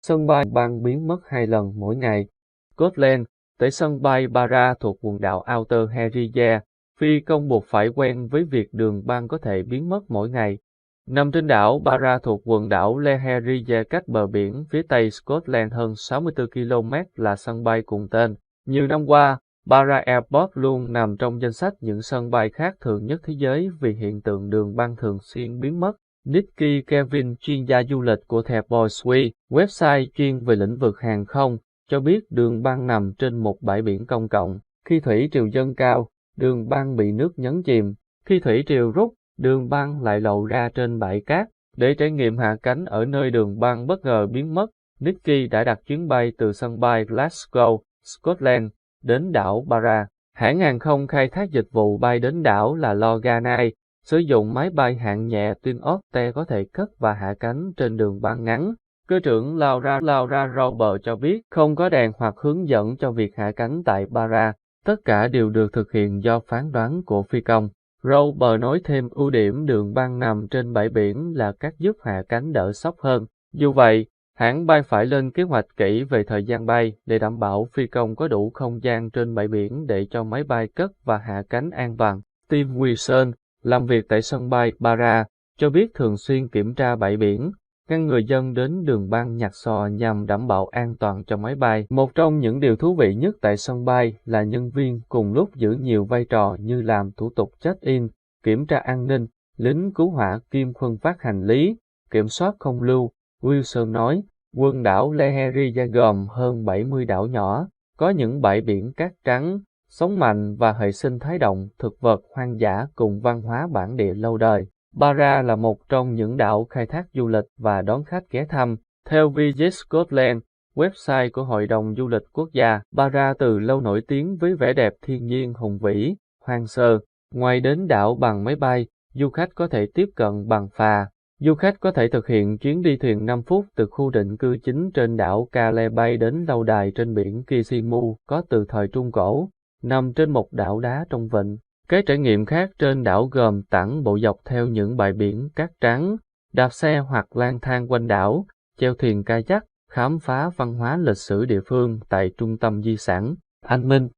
Sân bay bang biến mất 2 lần mỗi ngày. Scotland, tới sân bay Barra thuộc quần đảo Outer Hebrides, phi công buộc phải quen với việc đường băng có thể biến mất mỗi ngày. Nằm trên đảo Barra thuộc quần đảo Le Hebrides cách bờ biển phía tây Scotland hơn 64 km là sân bay cùng tên. Nhiều năm qua, Barra Airport luôn nằm trong danh sách những sân bay khác thường nhất thế giới vì hiện tượng đường băng thường xuyên biến mất. Nicky Kevin, chuyên gia du lịch của The Boyswe, website chuyên về lĩnh vực hàng không, cho biết đường băng nằm trên một bãi biển công cộng. Khi thủy triều dâng cao, đường băng bị nước nhấn chìm. Khi thủy triều rút, đường băng lại lộ ra trên bãi cát. Để trải nghiệm hạ cánh ở nơi đường băng bất ngờ biến mất, Nicky đã đặt chuyến bay từ sân bay Glasgow, Scotland, đến đảo Barra. Hãng hàng không khai thác dịch vụ bay đến đảo là Loganair, sử dụng máy bay hạng nhẹ Twin Otter có thể cất và hạ cánh trên đường băng ngắn. Cơ trưởng Laura Robert cho biết không có đèn hoặc hướng dẫn cho việc hạ cánh tại Barra, tất cả đều được thực hiện do phán đoán của phi công. Robert nói thêm ưu điểm đường băng nằm trên bãi biển là cách giúp hạ cánh đỡ sốc hơn. Dù vậy, hãng bay phải lên kế hoạch kỹ về thời gian bay để đảm bảo phi công có đủ không gian trên bãi biển để cho máy bay cất và hạ cánh an toàn. Tim Wilson, làm việc tại sân bay Barra, cho biết thường xuyên kiểm tra bãi biển, ngăn người dân đến đường băng nhặt xò nhằm đảm bảo an toàn cho máy bay. Một trong những điều thú vị nhất tại sân bay là nhân viên cùng lúc giữ nhiều vai trò như làm thủ tục check-in, kiểm tra an ninh, lính cứu hỏa kiêm khuân vác hành lý, kiểm soát không lưu. Wilson nói, quần đảo Le Hebrides gồm hơn 70 đảo nhỏ, có những bãi biển cát trắng, sóng mạnh và hệ sinh thái động, thực vật hoang dã cùng văn hóa bản địa lâu đời. Barra là một trong những đảo khai thác du lịch và đón khách ghé thăm. Theo Visit Scotland, website của Hội đồng Du lịch Quốc gia, Barra từ lâu nổi tiếng với vẻ đẹp thiên nhiên hùng vĩ, hoang sơ. Ngoài đến đảo bằng máy bay, du khách có thể tiếp cận bằng phà. Du khách có thể thực hiện chuyến đi thuyền 5 phút từ khu định cư chính trên đảo Calais bay đến lâu đài trên biển Kisimu có từ thời Trung Cổ, nằm trên một đảo đá trong vịnh. Các trải nghiệm khác trên đảo gồm tản bộ dọc theo những bãi biển cát trắng, đạp xe hoặc lang thang quanh đảo, chèo thuyền kayak, khám phá văn hóa lịch sử địa phương tại Trung tâm Di sản An Minh.